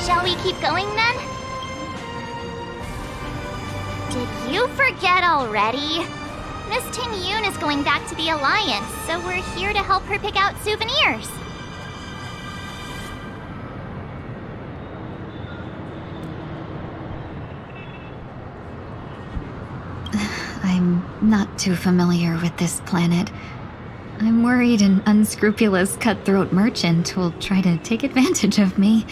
Shall we keep going then? Did you forget already? Miss Ting Yun is going back to the Alliance, so we're here to help her pick out souvenirs. I'm not too familiar with this planet. I'm worried an unscrupulous cutthroat merchant will try to take advantage of me.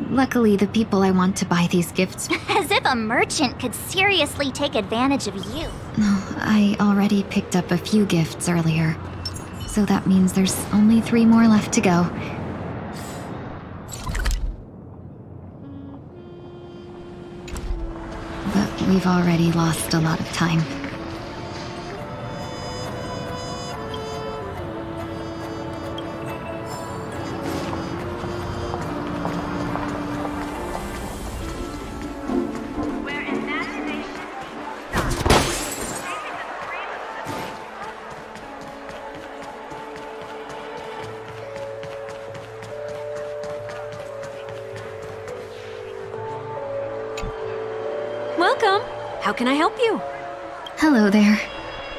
Luckily, the people I want to buy these gifts... As if a merchant could seriously take advantage of you. I already picked up a few gifts earlier. So that means there's only 3 more left to go. But we've already lost a lot of time. Welcome! How can I help you? Hello there.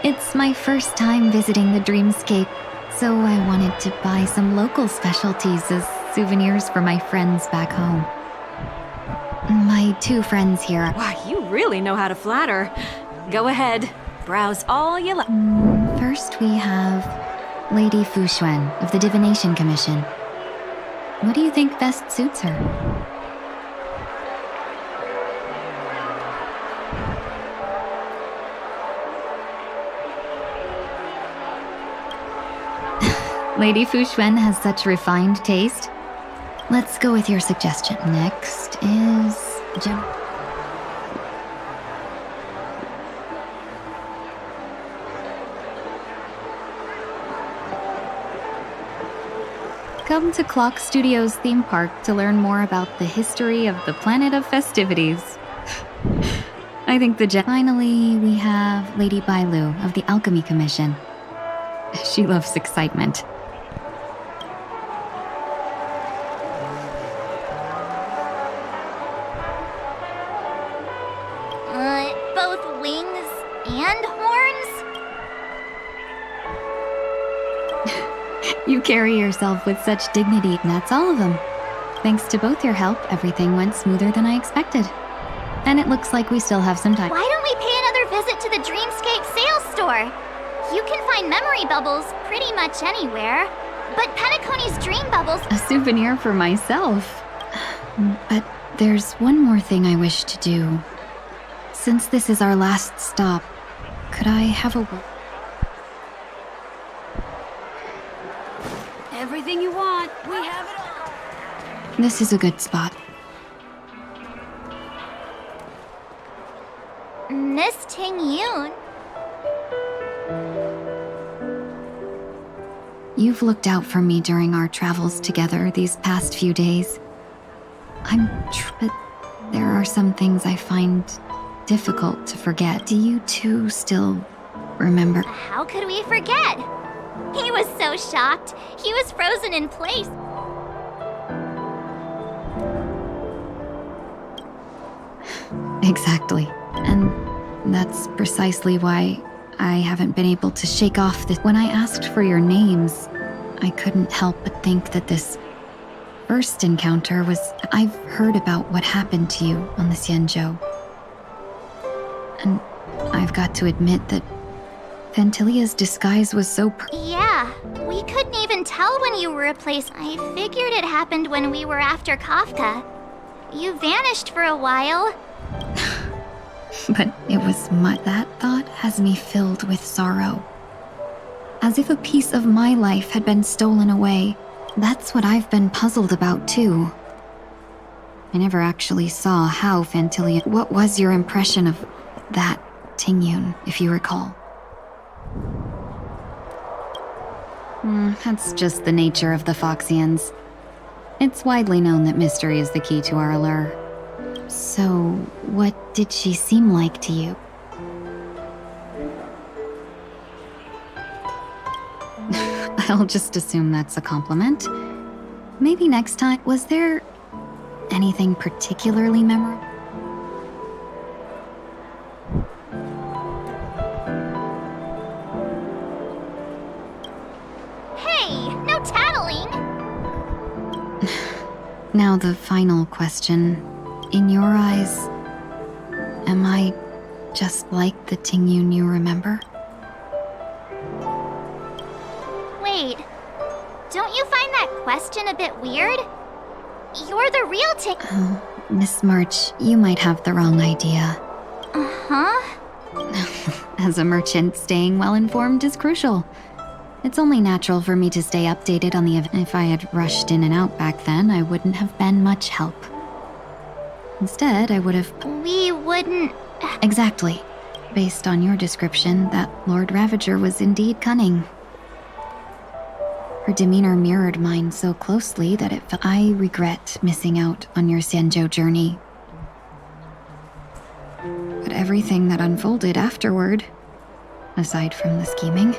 It's my first time visiting the Dreamscape, so I wanted to buy some local specialties as souvenirs for my friends back home. My 2 friends here. Wow, you really know how to flatter. Go ahead, browse all you like. First we have Lady Fu Xuan of the Divination Commission. What do you think best suits her? Lady Fu Xuan has such refined taste. Let's go with your suggestion. Next is... Come to Clock Studios theme park to learn more about the history of the planet of festivities. I think Finally, we have Lady Bailu of the Alchemy Commission. She loves excitement. Both wings and horns? You carry yourself with such dignity, and that's all of them. Thanks to both your help, everything went smoother than I expected. And it looks like we still have some time. Why don't we pay another visit to the Dreamscape sales store? You can find memory bubbles pretty much anywhere. But Penacony's dream bubbles... A souvenir for myself. But there's one more thing I wish to do. Since this is our last stop, could I have a... Everything you want, we have it all. This is a good spot. Miss Ting Yun. You've looked out for me during our travels together these past few days. But there are some things I find difficult to forget. Do you two still remember? How could we forget? He was so shocked. He was frozen in place. Exactly. And that's precisely why I haven't been able to shake off this. When I asked for your names, I couldn't help but think that this first encounter was... I've heard about what happened to you on the Xianzhou. And I've got to admit that Fantilia's disguise was so Yeah, we couldn't even tell when you were replaced. I figured it happened when we were after Kafka. You vanished for a while. But it was that thought has me filled with sorrow. As if a piece of my life had been stolen away. That's what I've been puzzled about too. I never actually saw how Fantilia... What was your impression of that Tingyun, if you recall? That's just the nature of the Foxians. It's widely known that mystery is the key to our allure. So, what did she seem like to you? I'll just assume that's a compliment. Maybe next time. Was there anything particularly memorable? Hey, no tattling! Now the final question. In your eyes, am I just like the Tingyun you remember? Wait, don't you find that question a bit weird? You're the real Ting... Oh, Miss March, you might have the wrong idea. Uh-huh? As a merchant, staying well-informed is crucial. It's only natural for me to stay updated on the event. If I had rushed in and out back then, I wouldn't have been much help. Instead, I would have... We wouldn't... Exactly. Based on your description, that Lord Ravager was indeed cunning. Her demeanor mirrored mine so closely that it felt... I regret missing out on your Xianzhou journey. But everything that unfolded afterward, aside from the scheming...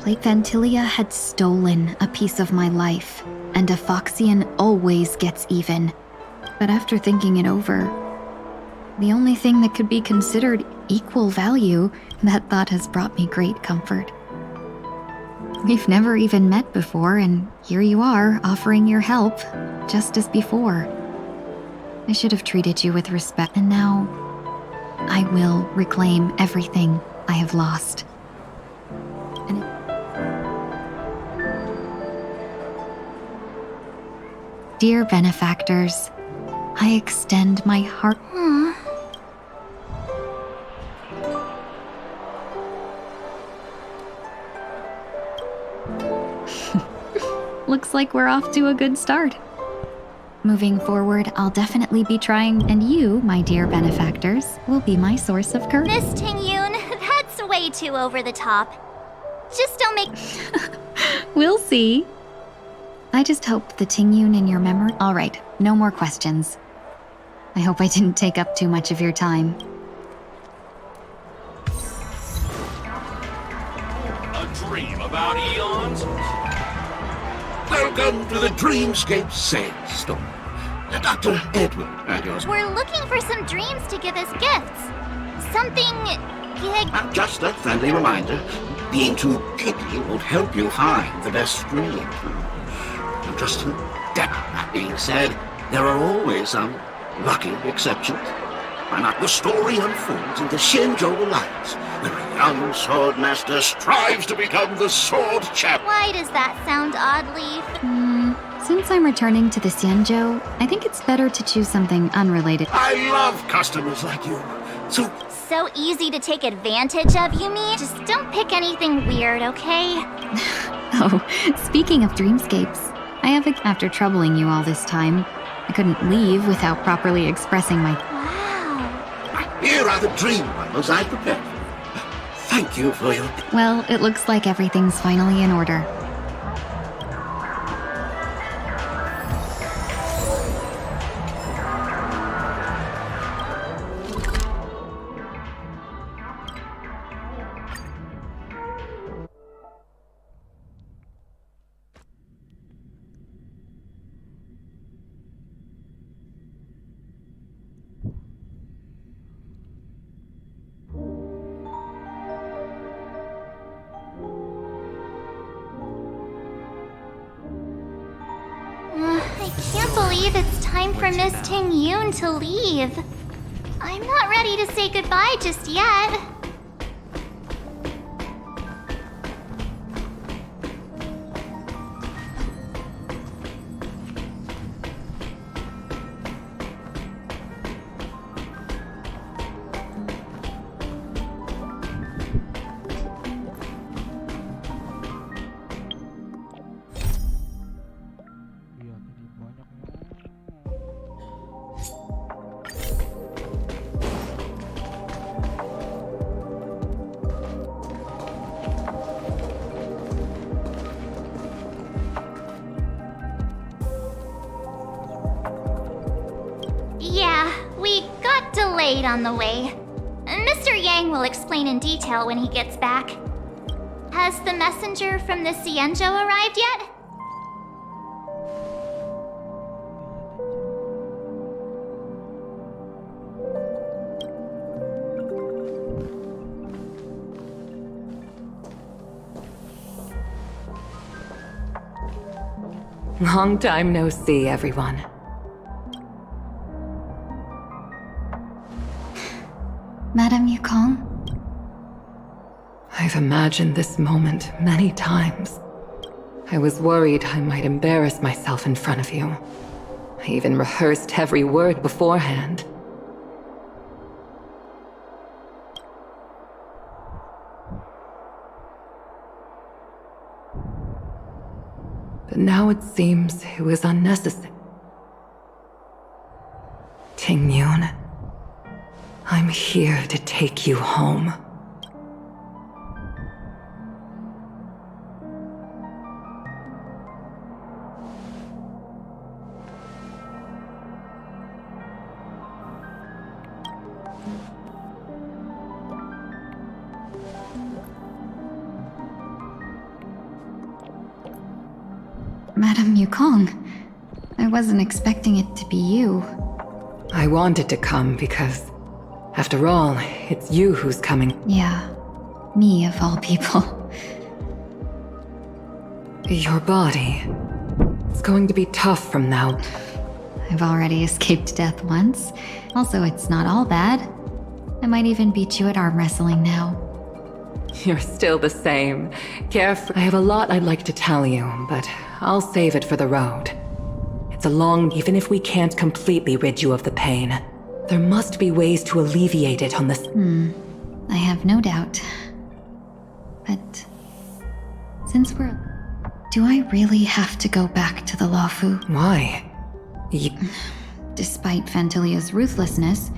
Fantilia had stolen a piece of my life, and a Foxian always gets even. But after thinking it over, the only thing that could be considered equal value, that thought has brought me great comfort. We've never even met before, and here you are, offering your help, just as before. I should have treated you with respect, and now I will reclaim everything I have lost. Dear benefactors, I extend my heart. Looks like we're off to a good start. Moving forward, I'll definitely be trying, and you, my dear benefactors, will be my source of courage. Miss Tingyun, that's way too over the top. Just don't make... We'll see. I just hope the Tingyun in your memory... All right, no more questions. I hope I didn't take up too much of your time. A dream about eons? Welcome to the Dreamscape Sales Store. Dr. Edward at yours. We're looking for some dreams to give as gifts. Something... Just a friendly reminder. Being too picky won't help you find the best dream. Just that being said, there are always some lucky exceptions. Why not? The story unfolds in the Xianzhou Alliance, where a young swordmaster strives to become the sword champion. Why does that sound oddly... Since I'm returning to the Xianzhou, I think it's better to choose something unrelated. I love customers like you. So easy to take advantage of, you mean? Just don't pick anything weird, okay? Oh, speaking of dreamscapes, after troubling you all this time, I couldn't leave without properly expressing my... Wow. Here are the dream bundles I prepared for you. Thank you for your... Well, it looks like everything's finally in order. I can't believe it's time for Miss Ting Yoon to leave. I'm not ready to say goodbye just yet. Yeah, we got delayed on the way. Mr. Yang will explain in detail when he gets back. Has the messenger from the Cienjo arrived yet? Long time no see, everyone. Madame Yukong? I've imagined this moment many times. I was worried I might embarrass myself in front of you. I even rehearsed every word beforehand. But now it seems it was unnecessary. Ting Yoon, I'm here to take you home. Madame Yukong, I wasn't expecting it to be you. I wanted to come because, after all, it's you who's coming. Yeah, me of all people. Your body. It's going to be tough from now. I've already escaped death once. Also, it's not all bad. I might even beat you at arm wrestling now. You're still the same. Carefree. I have a lot I'd like to tell you, but I'll save it for the road. It's a long... Even if we can't completely rid you of the pain, there must be ways to alleviate it on this... I have no doubt. But... since we're... do I really have to go back to the Lawfu? Why? Despite Fantilia's ruthlessness,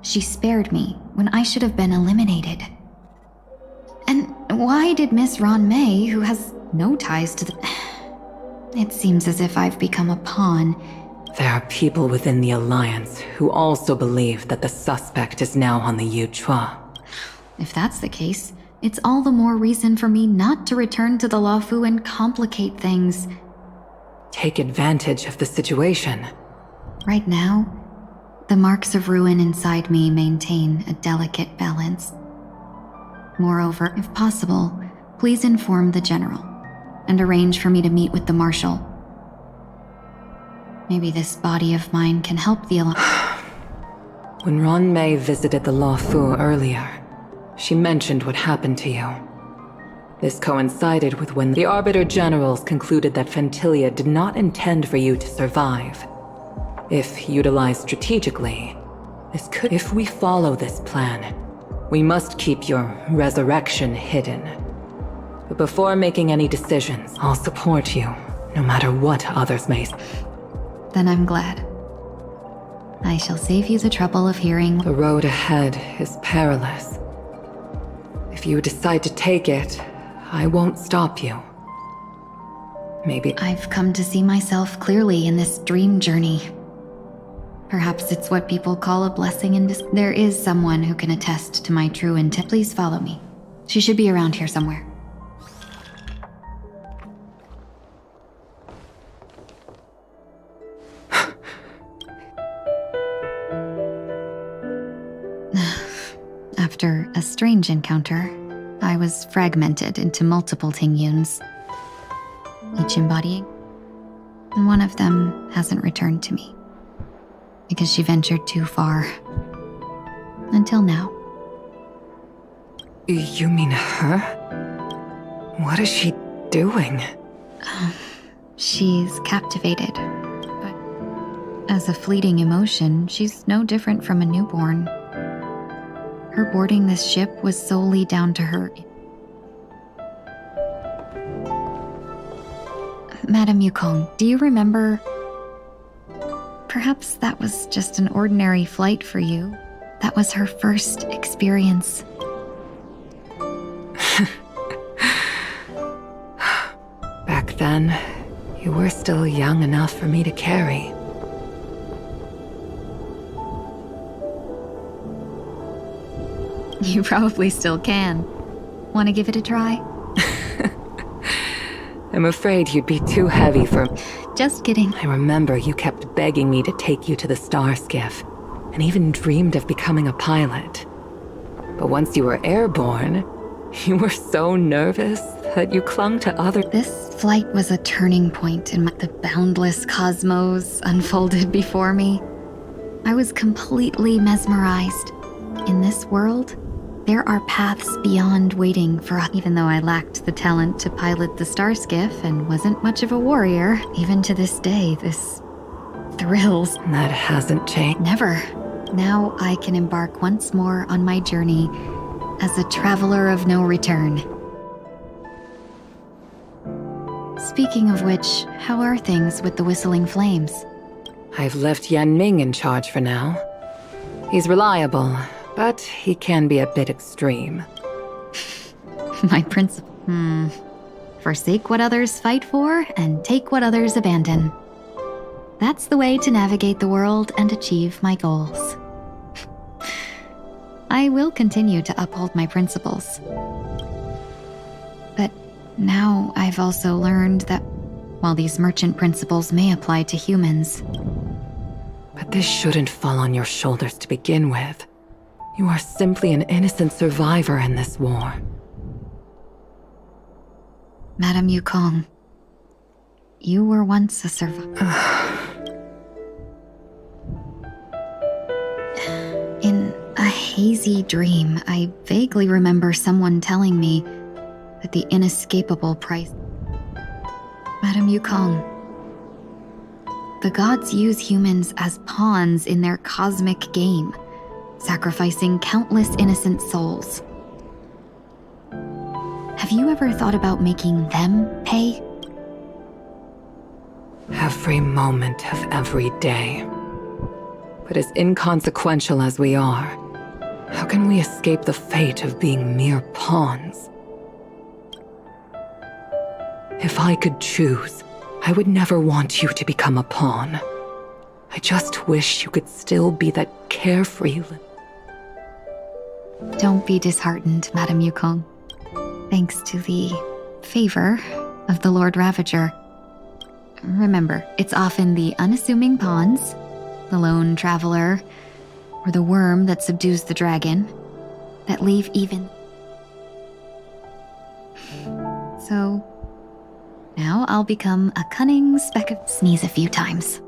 she spared me when I should have been eliminated. And why did Miss Ron May, who has no ties to the... It seems as if I've become a pawn. There are people within the Alliance who also believe that the suspect is now on the Yuchua. If that's the case, it's all the more reason for me not to return to the Lawfu and complicate things. Take advantage of the situation. Right now, the marks of ruin inside me maintain a delicate balance. Moreover, if possible, please inform the General and arrange for me to meet with the Marshal. Maybe this body of mine can help the When Ron May visited the Lawfu earlier, she mentioned what happened to you. This coincided with when the Arbiter Generals concluded that Fantilia did not intend for you to survive. If utilized strategically, this could... If we follow this plan, we must keep your resurrection hidden. But before making any decisions, I'll support you, no matter what others may say. Then I'm glad. I shall save you the trouble of hearing. The road ahead is perilous. If you decide to take it, I won't stop you. Maybe I've come to see myself clearly in this dream journey. Perhaps it's what people call a blessing in disguise. There is someone who can attest to my true intent. Please follow me. She should be around here somewhere. After a strange encounter, I was fragmented into multiple Tingyuns, each embodying, and one of them hasn't returned to me because she ventured too far. Until now. You mean her? What is she doing? She's captivated, but as a fleeting emotion, she's no different from a newborn. Her boarding this ship was solely down to her. Madame Yukong, do you remember? Perhaps that was just an ordinary flight for you. That was her first experience. Back then, you were still young enough for me to carry. You probably still can. Want to give it a try? I'm afraid you'd be too heavy for... Just kidding. I remember you kept begging me to take you to the star skiff, and even dreamed of becoming a pilot. But once you were airborne, you were so nervous that you clung to other... This flight was a turning point in the boundless cosmos unfolded before me. I was completely mesmerized. In this world, there are paths beyond waiting for us. Even though I lacked the talent to pilot the star skiff and wasn't much of a warrior, even to this day, this thrills. That hasn't changed. Never. Now I can embark once more on my journey as a traveler of no return. Speaking of which, how are things with the Whistling Flames? I've left Yan Ming in charge for now. He's reliable, but he can be a bit extreme. My principle. Forsake what others fight for and take what others abandon. That's the way to navigate the world and achieve my goals. I will continue to uphold my principles. But now I've also learned that while these merchant principles may apply to humans... But this shouldn't fall on your shoulders to begin with. You are simply an innocent survivor in this war. Madame Yukong, you were once a survivor. In a hazy dream, I vaguely remember someone telling me that the inescapable price... Madame Yukong, the gods use humans as pawns in their cosmic game, sacrificing countless innocent souls. Have you ever thought about making them pay? Every moment of every day. But as inconsequential as we are, how can we escape the fate of being mere pawns? If I could choose, I would never want you to become a pawn. I just wish you could still be that carefree... Don't be disheartened, Madame Yukong. Thanks to the favor of the Lord Ravager. Remember, it's often the unassuming pawns, the lone traveler, or the worm that subdues the dragon, that leave even... So, now I'll become a cunning speck of... Sneeze a few times.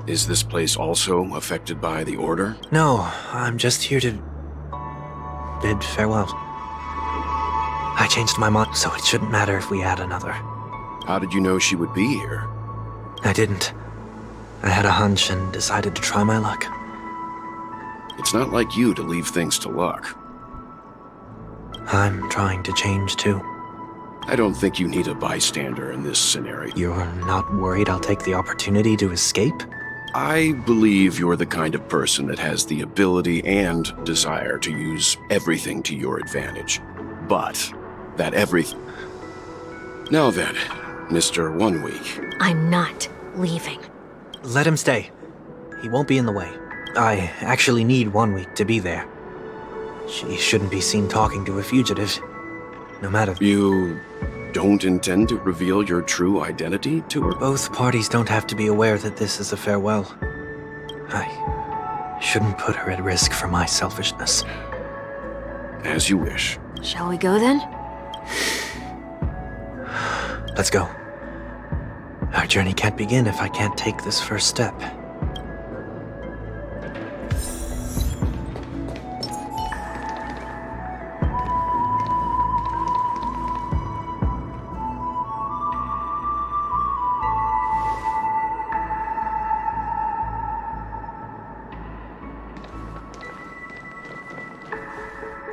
Is this place also affected by the Order? No, I'm just here to bid farewell. I changed my mind, so it shouldn't matter if we add another. How did you know she would be here? I didn't. I had a hunch and decided to try my luck. It's not like you to leave things to luck. I'm trying to change too. I don't think you need a bystander in this scenario. You're not worried I'll take the opportunity to escape? I believe you're the kind of person that has the ability and desire to use everything to your advantage. But that everything... Now then, Mr. 1 Week. I'm not leaving. Let him stay. He won't be in the way. I actually need 1 week to be there. She shouldn't be seen talking to a fugitive, no matter... You don't intend to reveal your true identity to her? Both parties don't have to be aware that this is a farewell. I shouldn't put her at risk for my selfishness. As you wish. Shall we go then? Let's go. Our journey can't begin if I can't take this first step.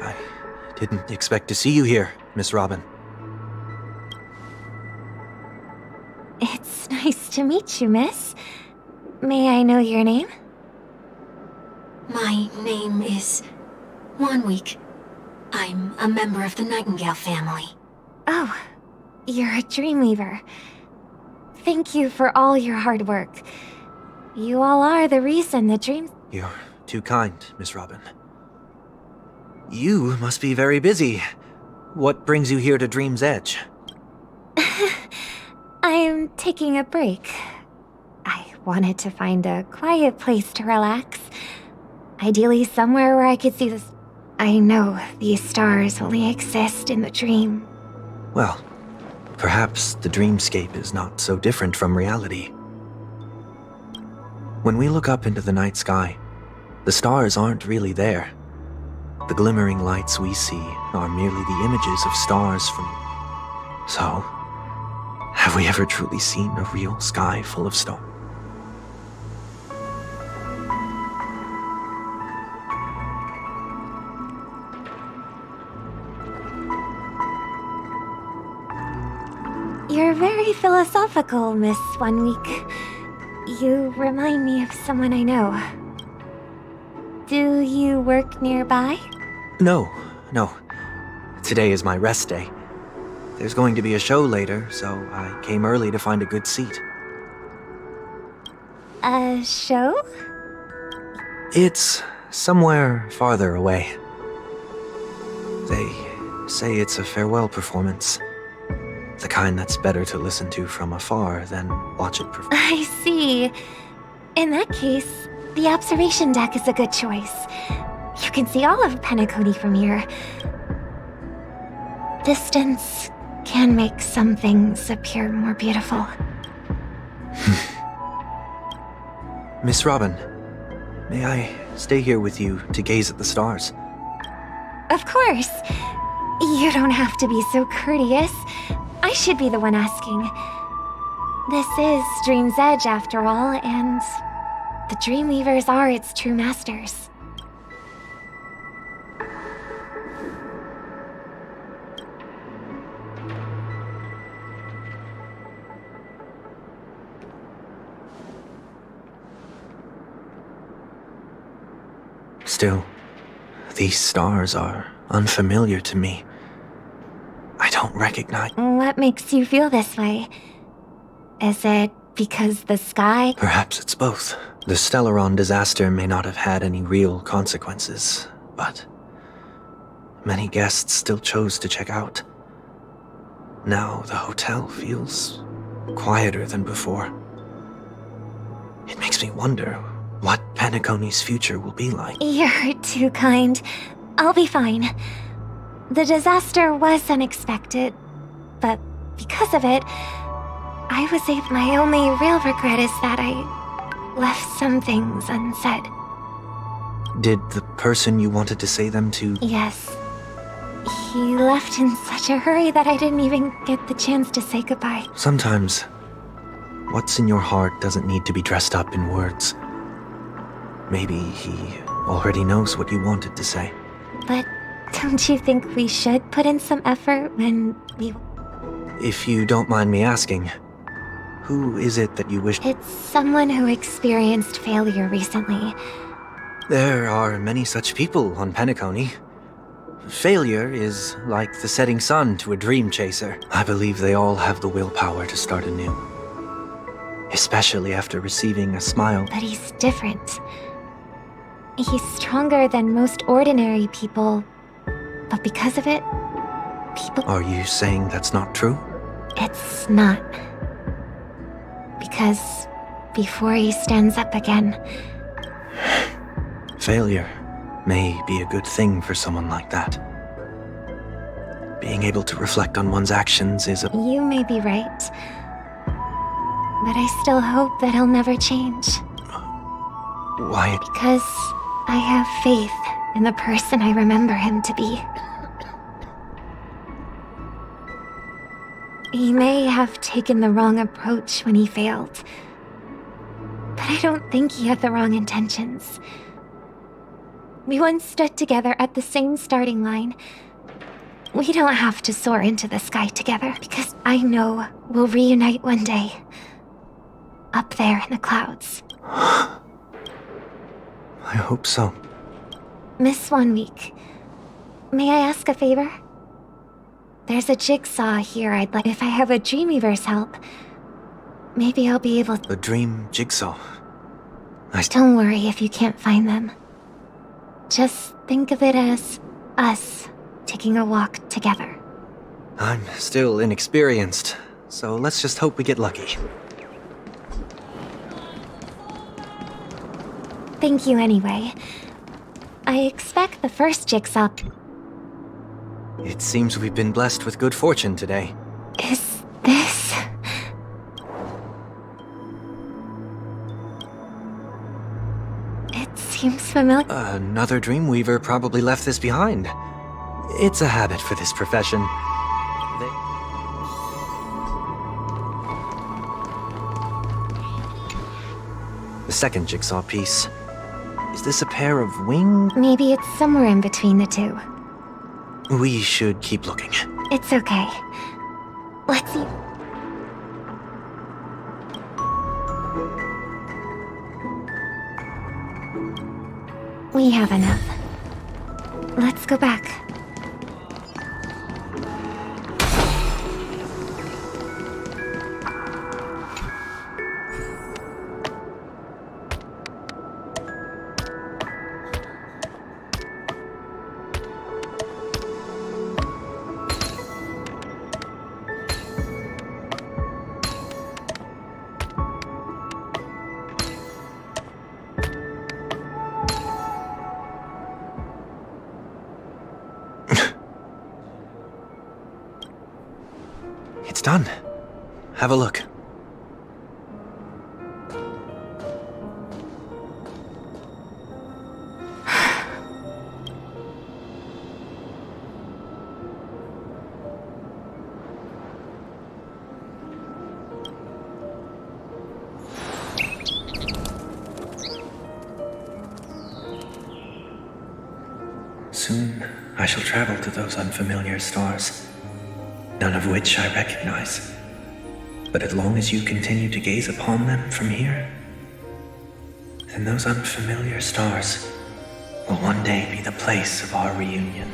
I didn't expect to see you here, Miss Robin. It's nice to meet you, miss. May I know your name? My name is 1 Week. I'm a member of the Nightingale family. Oh, you're a Dreamweaver. Thank you for all your hard work. You all are the reason the dreams... You're too kind, Miss Robin. You must be very busy. What brings you here to Dream's Edge? I'm taking a break. I wanted to find a quiet place to relax. Ideally somewhere where I could see this. I know these stars only exist in the dream. Well, perhaps the dreamscape is not so different from reality. When we look up into the night sky, the stars aren't really there. The glimmering lights we see are merely the images of stars from... So, have we ever truly seen a real sky full of stars? You're very philosophical, Miss 1 Week. You remind me of someone I know. Do you work nearby? No. Today is my rest day. There's going to be a show later, so I came early to find a good seat. A show? It's somewhere farther away. They say it's a farewell performance. The kind that's better to listen to from afar than watch it perform. I see. In that case, the observation deck is a good choice. You can see all of Penacony from here. Distance can make some things appear more beautiful. Miss Robin, may I stay here with you to gaze at the stars? Of course. You don't have to be so courteous. I should be the one asking. This is Dream's Edge, after all, and the Dreamweavers are its true masters. Still, these stars are unfamiliar to me. I don't recognize... What makes you feel this way? Is it because the sky... Perhaps it's both. The Stellaron disaster may not have had any real consequences, but many guests still chose to check out. Now the hotel feels quieter than before. It makes me wonder what Penacony's future will be like. You're too kind. I'll be fine. The disaster was unexpected, but because of it, my only real regret is that left some things unsaid. Did the person you wanted to say them to? Yes. He left in such a hurry that I didn't even get the chance to say goodbye. Sometimes, what's in your heart doesn't need to be dressed up in words. Maybe he already knows what you wanted to say. But don't you think we should put in some effort when we... If you don't mind me asking, who is it that you wish... It's someone who experienced failure recently. There are many such people on Penacony. Failure is like the setting sun to a dream chaser. I believe they all have the willpower to start anew. Especially after receiving a smile. But he's different. He's stronger than most ordinary people. But because of it, people... Are you saying that's not true? It's not. Because before he stands up again... Failure may be a good thing for someone like that. Being able to reflect on one's actions is a... You may be right. But I still hope that he'll never change. Why? Because I have faith in the person I remember him to be. He may have taken the wrong approach when he failed. But I don't think he had the wrong intentions. We once stood together at the same starting line. We don't have to soar into the sky together, because I know we'll reunite one day. Up there in the clouds. I hope so. Miss 1 Week, may I ask a favor? There's a jigsaw here I'd like. If I have a Dreamweaver's help, maybe I'll be able to... A dream jigsaw. Don't worry if you can't find them. Just think of it as us taking a walk together. I'm still inexperienced, so let's just hope we get lucky. Thank you anyway. I expect the first jigsaw... It seems we've been blessed with good fortune today. Is this... It seems familiar. Another Dreamweaver probably left this behind. It's a habit for this profession. The second jigsaw piece. Is this a pair of wings? Maybe it's somewhere in between the two. We should keep looking. It's okay. Let's see. We have enough. Let's go back. It's done. Have a look. Soon, I shall travel to those unfamiliar stars, none of which I recognize. But as long as you continue to gaze upon them from here, then those unfamiliar stars will one day be the place of our reunion.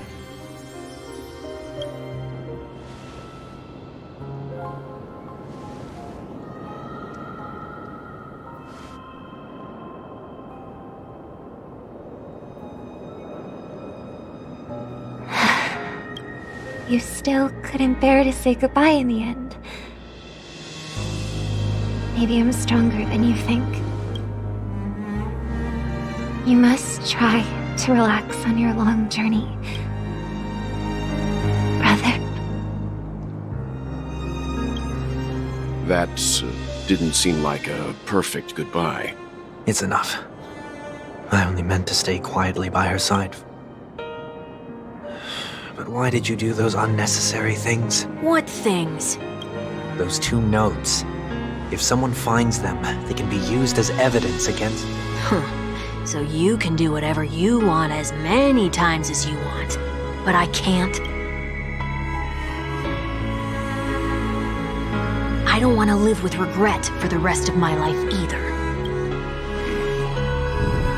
You still couldn't bear to say goodbye in the end. Maybe I'm stronger than you think. You must try to relax on your long journey, brother. That didn't seem like a perfect goodbye. It's enough. I only meant to stay quietly by her side. But why did you do those unnecessary things? What things? Those 2 notes. If someone finds them, they can be used as evidence against... Huh. So you can do whatever you want as many times as you want. But I can't. I don't want to live with regret for the rest of my life either.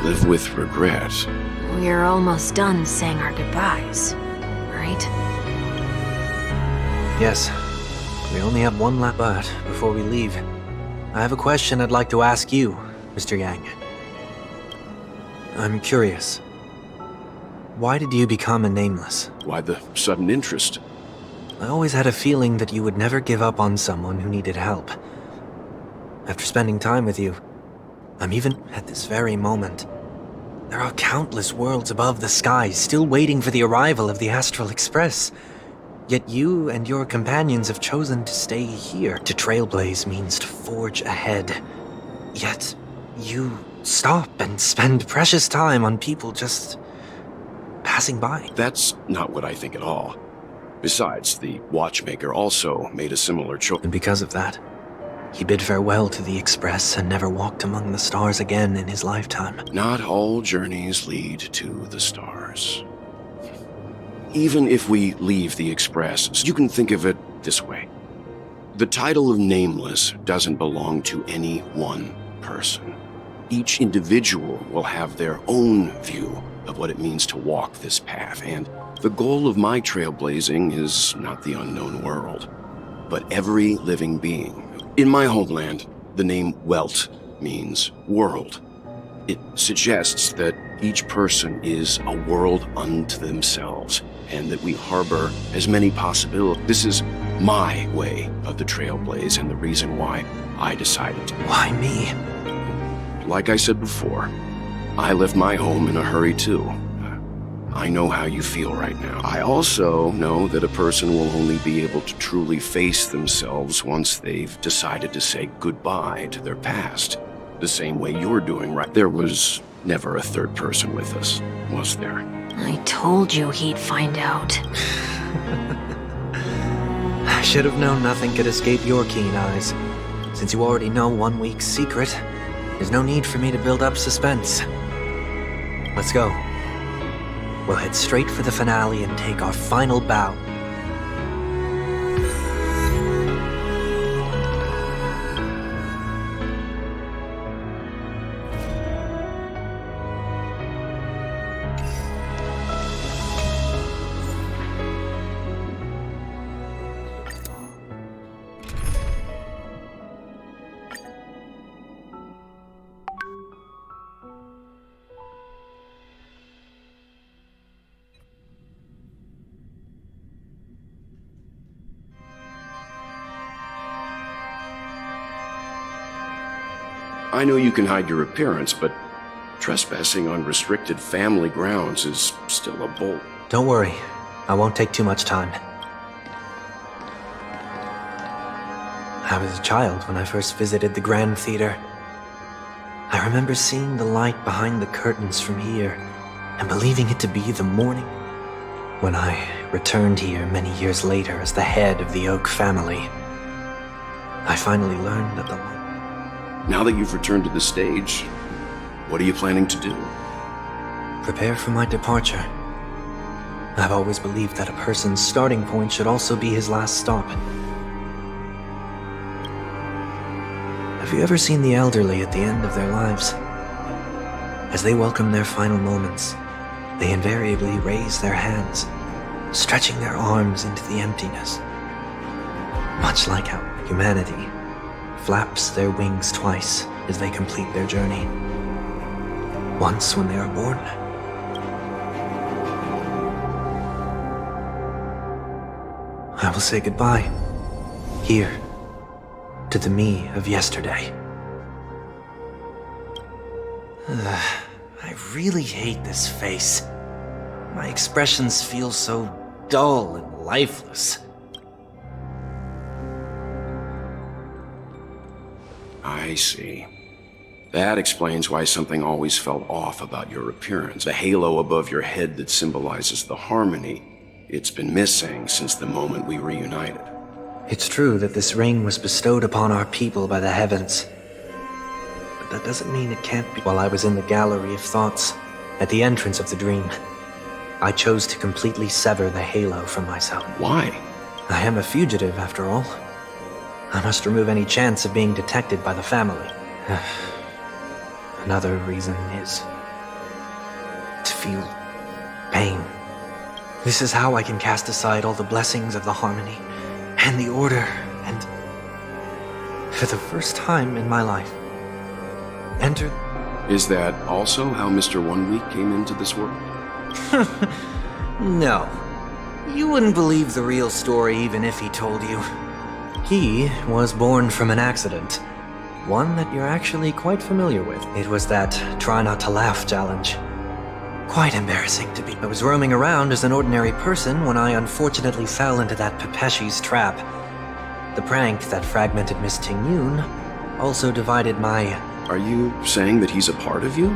Live with regret? We're almost done saying our goodbyes, right? Yes. We only have one lap but before we leave. I have a question I'd like to ask you, Mr. Yang. I'm curious. Why did you become a Nameless? Why the sudden interest? I always had a feeling that you would never give up on someone who needed help. After spending time with you, I'm even at this very moment. There are countless worlds above the skies still waiting for the arrival of the Astral Express. Yet you and your companions have chosen to stay here. To trailblaze means to forge ahead. Yet you stop and spend precious time on people just passing by. That's not what I think at all. Besides, the watchmaker also made a similar choice. And because of that, he bid farewell to the Express and never walked among the stars again in his lifetime. Not all journeys lead to the stars. Even if we leave the Express, you can think of it this way. The title of Nameless doesn't belong to any one person. Each individual will have their own view of what it means to walk this path, and the goal of my trailblazing is not the unknown world, but every living being. In my homeland, the name Welt means world. It suggests that each person is a world unto themselves, and that we harbor as many possibilities. This is my way of the trailblaze, and the reason why I decided to. Why me? Like I said before, I left my home in a hurry too. I know how you feel right now. I also know that a person will only be able to truly face themselves once they've decided to say goodbye to their past. The same way you're doing right. There was never a third person with us, was there? I told you he'd find out. I should have known nothing could escape your keen eyes. Since you already know 1 week's secret, there's no need for me to build up suspense. Let's go. We'll head straight for the finale and take our final bow. I know you can hide your appearance, but trespassing on restricted family grounds is still a bold. Don't worry, I won't take too much time. I was a child when I first visited the Grand Theater. I remember seeing the light behind the curtains from here and believing it to be the morning. When I returned here many years later as the head of the Oak family, I finally learned that the light... Now that you've returned to the stage, what are you planning to do? Prepare for my departure. I've always believed that a person's starting point should also be his last stop. Have you ever seen the elderly at the end of their lives? As they welcome their final moments, they invariably raise their hands, stretching their arms into the emptiness. Much like how humanity flaps their wings twice as they complete their journey. Once when they are born, I will say goodbye, here, to the me of yesterday. I really hate this face. My expressions feel so dull and lifeless. I see. That explains why something always felt off about your appearance. The halo above your head that symbolizes the harmony. It's been missing since the moment we reunited. It's true that this ring was bestowed upon our people by the heavens. But that doesn't mean it can't be. While I was in the gallery of thoughts, at the entrance of the dream, I chose to completely sever the halo from myself. Why? I am a fugitive, after all. I must remove any chance of being detected by the family. Another reason is to feel pain. This is how I can cast aside all the blessings of the harmony and the order, and for the first time in my life, enter... Is that also how Mr. One Week came into this world? No. You wouldn't believe the real story even if he told you. He was born from an accident. One that you're actually quite familiar with. It was that try not to laugh challenge. Quite embarrassing to be. I was roaming around as an ordinary person when I unfortunately fell into that Pepeshi's trap. The prank that fragmented Miss Ting-Yun also divided my... Are you saying that he's a part of you?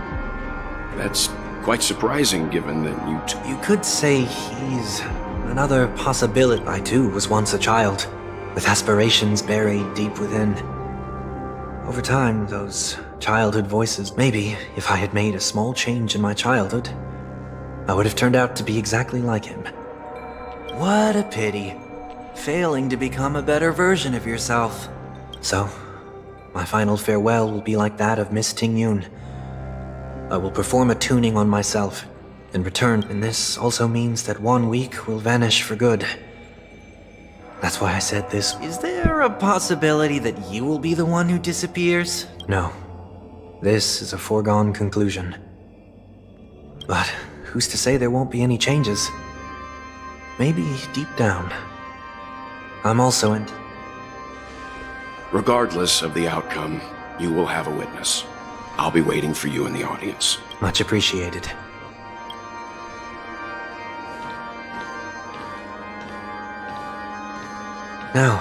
That's quite surprising given that You could say he's another possibility. I too was once a child, with aspirations buried deep within. Over time, those childhood voices, maybe if I had made a small change in my childhood, I would have turned out to be exactly like him. What a pity. Failing to become a better version of yourself. So, my final farewell will be like that of Miss Ting-Yun. I will perform a tuning on myself, and return, and this also means that 1 week will vanish for good. That's why I said this. Is there a possibility that you will be the one who disappears? No. This is a foregone conclusion. But who's to say there won't be any changes? Maybe deep down, I'm also in... Regardless of the outcome, you will have a witness. I'll be waiting for you in the audience. Much appreciated. Now,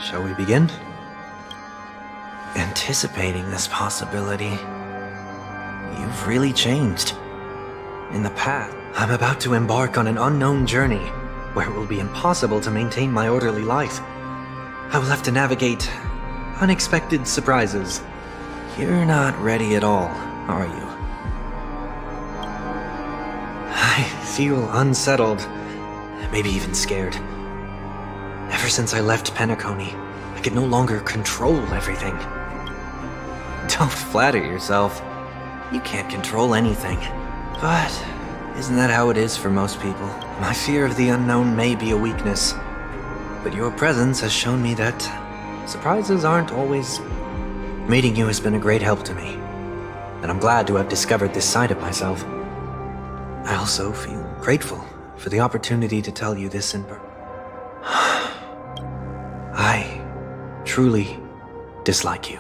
shall we begin? Anticipating this possibility, you've really changed. In the past, I'm about to embark on an unknown journey where it will be impossible to maintain my orderly life. I will have to navigate unexpected surprises. You're not ready at all, are you? I feel unsettled, maybe even scared. Ever since I left Penacony, I could no longer control everything. Don't flatter yourself. You can't control anything. But isn't that how it is for most people? My fear of the unknown may be a weakness, but your presence has shown me that surprises aren't always... Meeting you has been a great help to me, and I'm glad to have discovered this side of myself. I also feel grateful for the opportunity to tell you this in person. I truly dislike you.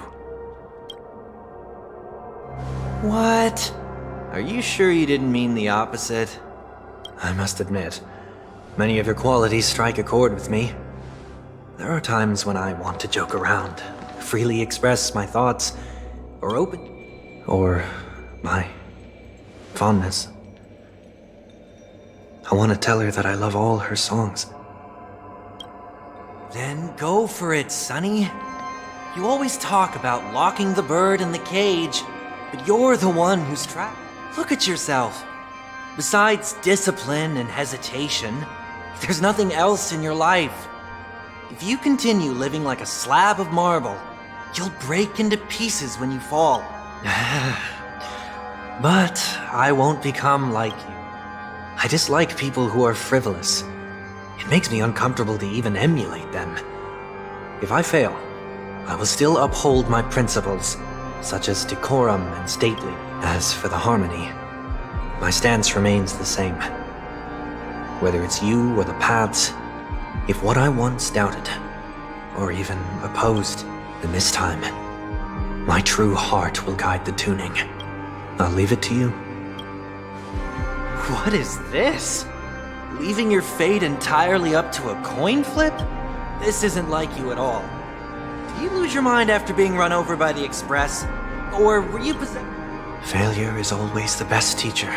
What? Are you sure you didn't mean the opposite? I must admit, many of your qualities strike a chord with me. There are times when I want to joke around, freely express my thoughts, or my fondness. I want to tell her that I love all her songs. Then go for it, Sonny. You always talk about locking the bird in the cage, but you're the one who's trapped. Look at yourself. Besides discipline and hesitation, there's nothing else in your life. If you continue living like a slab of marble, you'll break into pieces when you fall. But I won't become like you. I dislike people who are frivolous. It makes me uncomfortable to even emulate them. If I fail, I will still uphold my principles, such as decorum and stately. As for the harmony, my stance remains the same. Whether it's you or the paths, if what I once doubted, or even opposed, then this time, my true heart will guide the tuning. I'll leave it to you. What is this? Leaving your fate entirely up to a coin flip? This isn't like you at all. Did you lose your mind after being run over by the express? Or were you possessed? Failure is always the best teacher.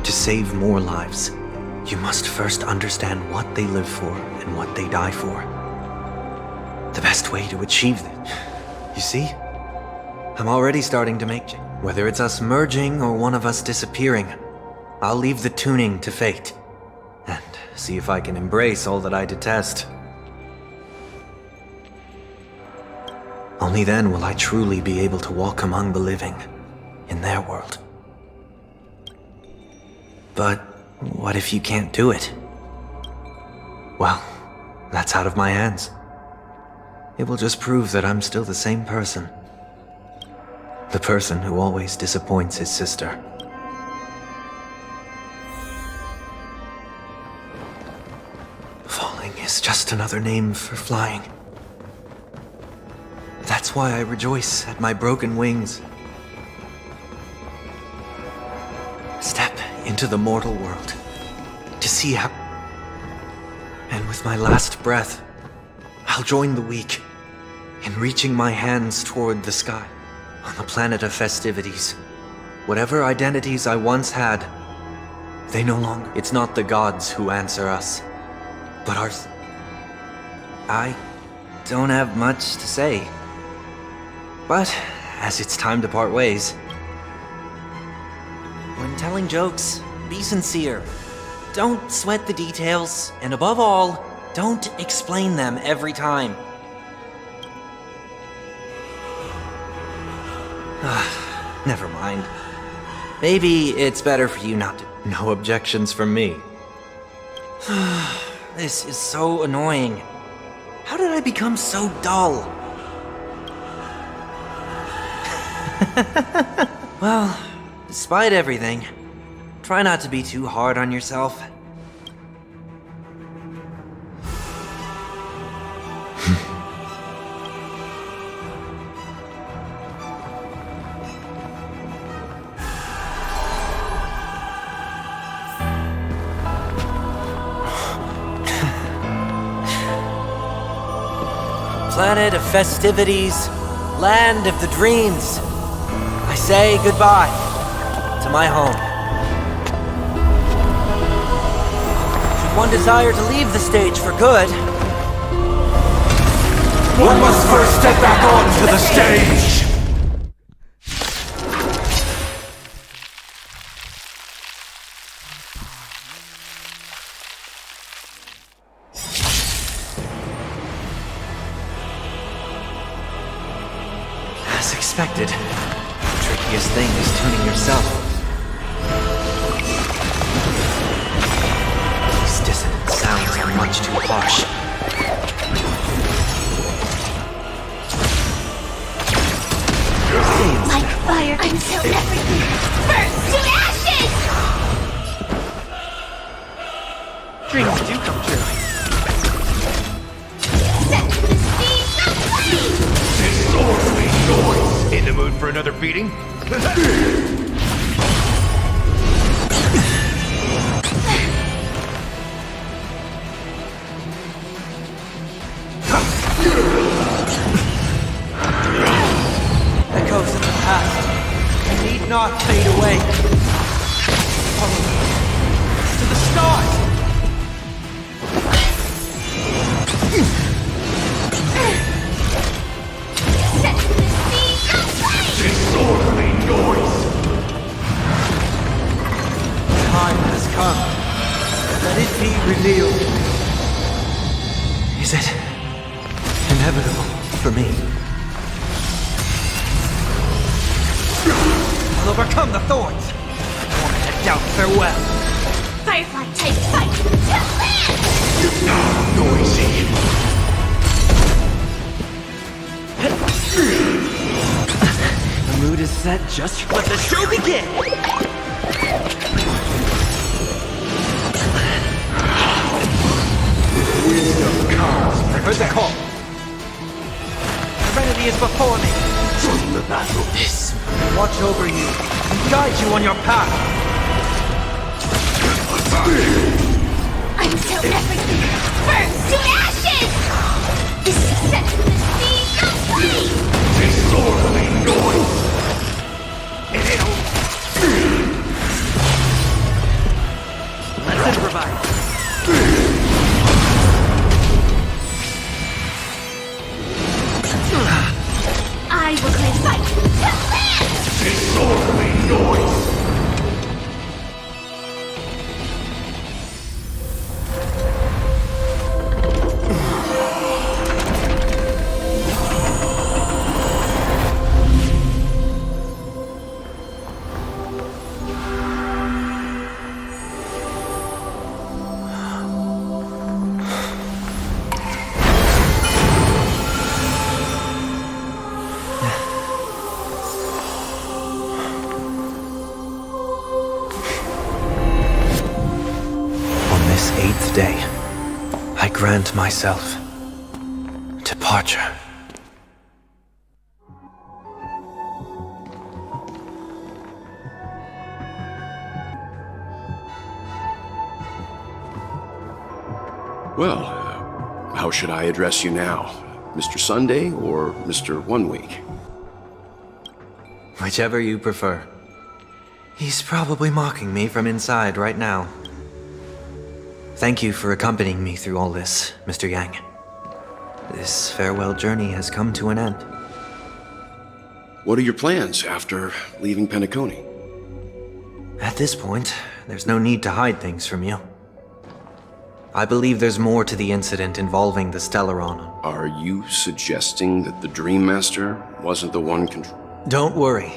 To save more lives, you must first understand what they live for and what they die for. The best way to achieve that. You see? I'm already starting to make change. Whether it's us merging or one of us disappearing, I'll leave the tuning to fate. And see if I can embrace all that I detest. Only then will I truly be able to walk among the living, in their world. But what if you can't do it? Well, that's out of my hands. It will just prove that I'm still the same person. The person who always disappoints his sister. Falling is just another name for flying. That's why I rejoice at my broken wings. Step into the mortal world to see how... And with my last breath, I'll join the weak in reaching my hands toward the sky on the planet of festivities. Whatever identities I once had, they no longer... It's not the gods who answer us, but ours. I don't have much to say. But, as it's time to part ways... When telling jokes, be sincere. Don't sweat the details, and above all, don't explain them every time. Never mind. Maybe it's better for you not to... No objections from me. This is so annoying. How did I become so dull? Well, despite everything, try not to be too hard on yourself. Planet of festivities, land of the dreams. I say goodbye to my home. Should one desire to leave the stage for good, one must first step back onto the stage! As expected. The trickiest thing is tuning yourself. These dissonant sounds are much too harsh. Like fire until everything burns to ashes! Dreams do come true. Set to the speed of light! Disorderly noise! In the mood for another beating? Echoes of the past need not fade away. Follow me to the stars! Set to the speed of light! Disorderly noise! Time has come. Let it be revealed. Is it inevitable for me? I'll overcome the thorns. I won't head down farewell. Firefly takes fight to land! Noisy! The mood is set just let the show begin. Wisdom comes. I heard the call. Serenity is before me. Join the battle. This will watch over you and guide you on your path. Until everything burns to ashes! This is set to the speed of light! Disorderly noise! fight! Command! Disorderly noise! On this 8th day, I grant myself departure. Well, how should I address you now? Mr. Sunday or Mr. One Week? Whichever you prefer. He's probably mocking me from inside right now. Thank you for accompanying me through all this, Mr. Yang. This farewell journey has come to an end. What are your plans after leaving Penacony? At this point, there's no need to hide things from you. I believe there's more to the incident involving the Stellaron. Are you suggesting that the Dream Master wasn't the one Don't worry.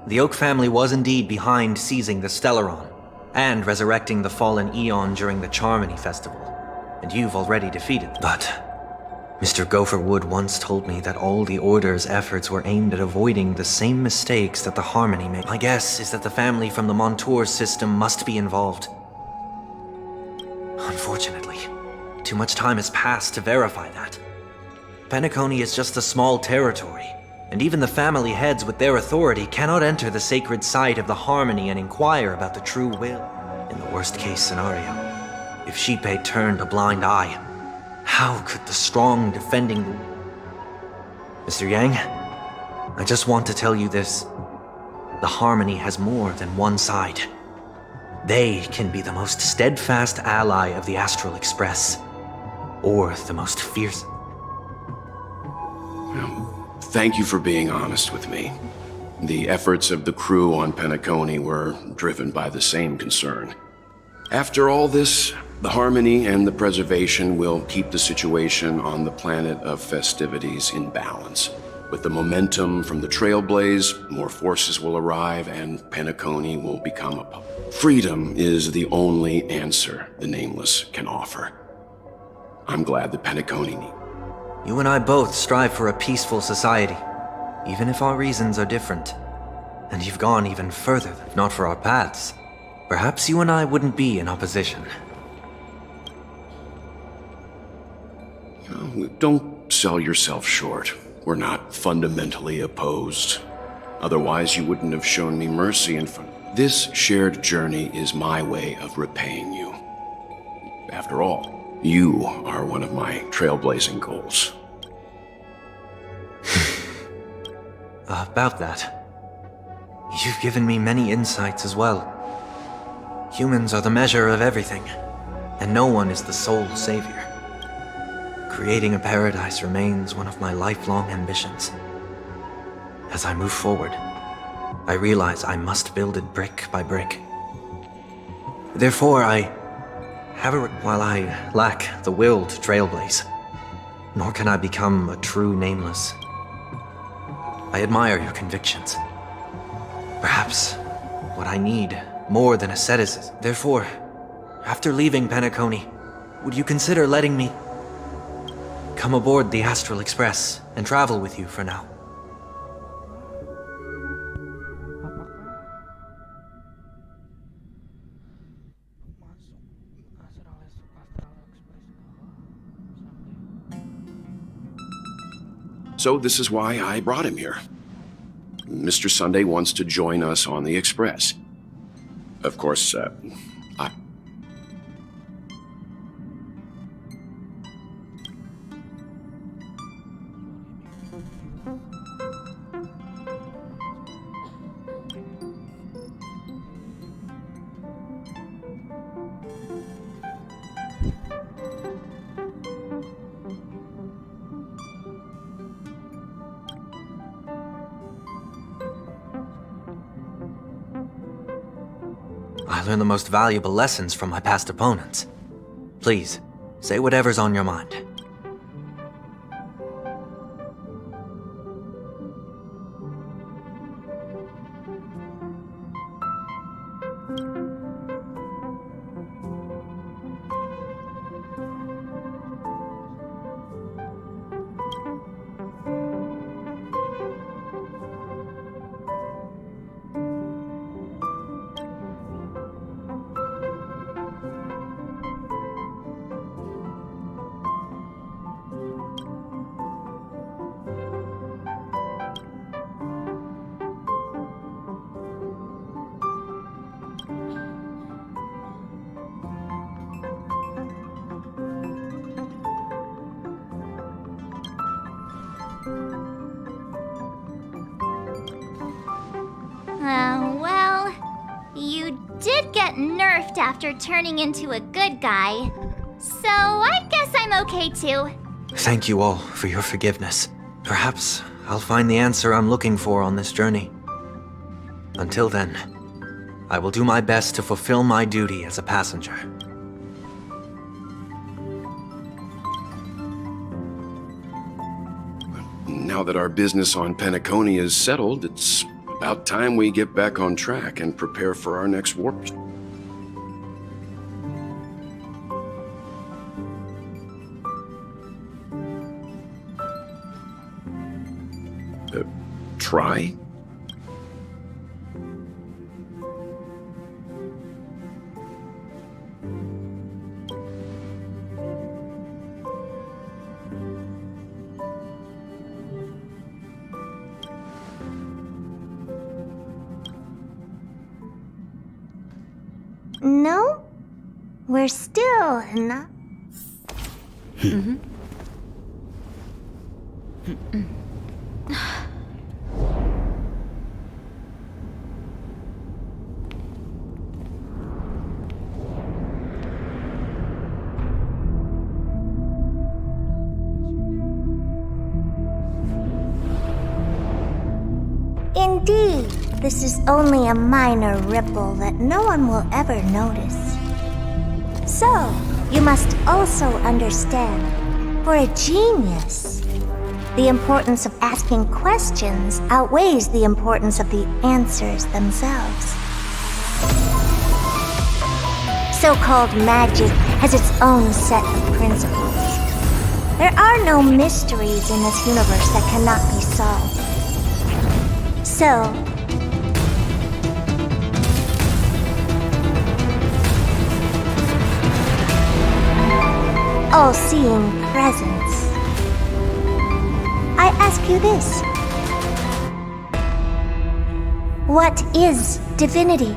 The Oak family was indeed behind seizing the Stellaron and resurrecting the fallen Eon during the Charmony Festival, and you've already defeated them. But Mr. Gopherwood once told me that all the Order's efforts were aimed at avoiding the same mistakes that the Harmony made. My guess is that the family from the Montour system must be involved. Unfortunately, too much time has passed to verify that. Penacony is just a small territory, and even the family heads with their authority cannot enter the sacred site of the Harmony and inquire about the true will. In the worst-case scenario, if Xipe turned a blind eye, how could the strong defending... Mr. Yang, I just want to tell you this. The Harmony has more than one side. They can be the most steadfast ally of the Astral Express, or the most fierce. Thank you for being honest with me. The efforts of the crew on Penacony were driven by the same concern. After all this, the Harmony and the Preservation will keep the situation on the planet of festivities in balance. With the momentum from the Trailblaze, more forces will arrive and Penacony will become a... Freedom is the only answer the Nameless can offer. I'm glad that Penacony... You and I both strive for a peaceful society, even if our reasons are different. And you've gone even further, if not for our paths. Perhaps you and I wouldn't be in opposition. Don't sell yourself short. We're not fundamentally opposed. Otherwise, you wouldn't have shown me mercy in front. This shared journey is my way of repaying you. After all, you are one of my trailblazing goals. About that, you've given me many insights as well. Humans are the measure of everything, and no one is the sole savior. Creating a paradise remains one of my lifelong ambitions. As I move forward, I realize I must build it brick by brick. Therefore, while I lack the will to trailblaze, nor can I become a true Nameless. I admire your convictions. Perhaps what I need more than asceticism. Therefore, after leaving Penacony, would you consider letting me come aboard the Astral Express and travel with you for now? So this is why I brought him here. Mr. Sunday wants to join us on the Express. Of course, I... I learn the most valuable lessons from my past opponents. Please, say whatever's on your mind. Well, you did get nerfed after turning into a good guy. So I guess I'm okay too. Thank you all for your forgiveness. Perhaps I'll find the answer I'm looking for on this journey. Until then, I will do my best to fulfill my duty as a passenger. Now that our business on Penacony is settled, it's about time we get back on track and prepare for our next warp. Try? No? We're still not. Indeed, this is only a minor ripple that no one will ever notice. So, you must also understand, for a genius, the importance of asking questions outweighs the importance of the answers themselves. So-called magic has its own set of principles. There are no mysteries in this universe that cannot be solved. So, all-seeing presence, I ask you this. What is divinity?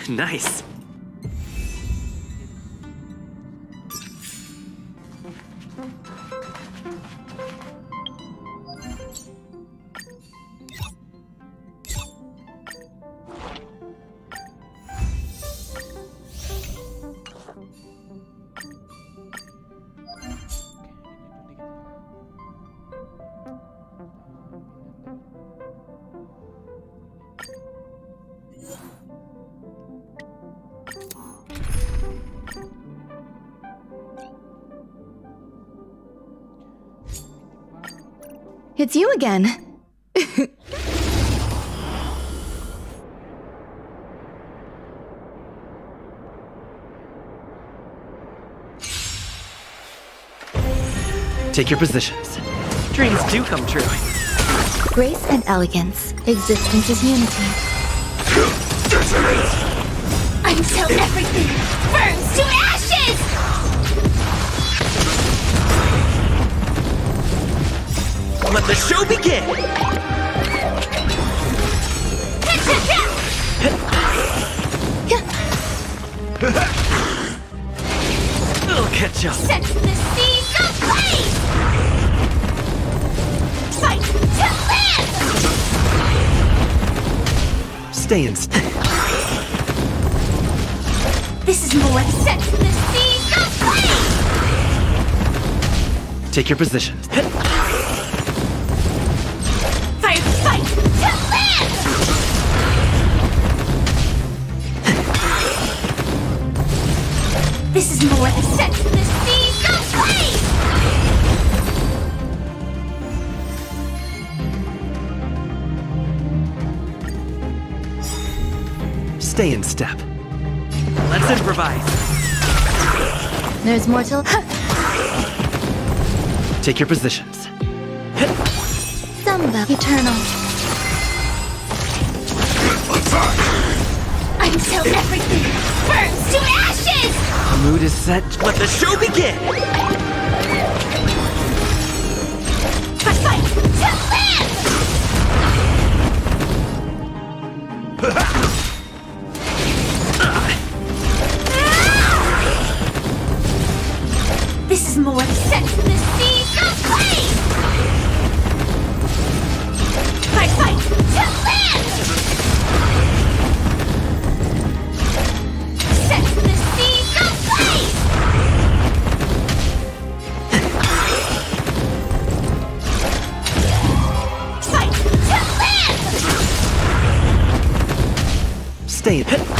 Nice. It's you again. Take your positions. Dreams do come true. Grace and elegance. Existence is unity. Until everything burns to ashes! Let the show begin! I'll catch up. Set the seas ablaze! Stay in. This is more set to the sea. Go play! Take your positions. Fight to live! This is more set to the sea. Go play! Stay in step. Let's improvise. There's more to... Take your positions. Samba eternal. Until everything burns to ashes! Mood is set. Let the show begin! Fight to live! This is more set to the sea. Go play! Fight to live! Set to the sea. Go play! Fight to live! Stay in.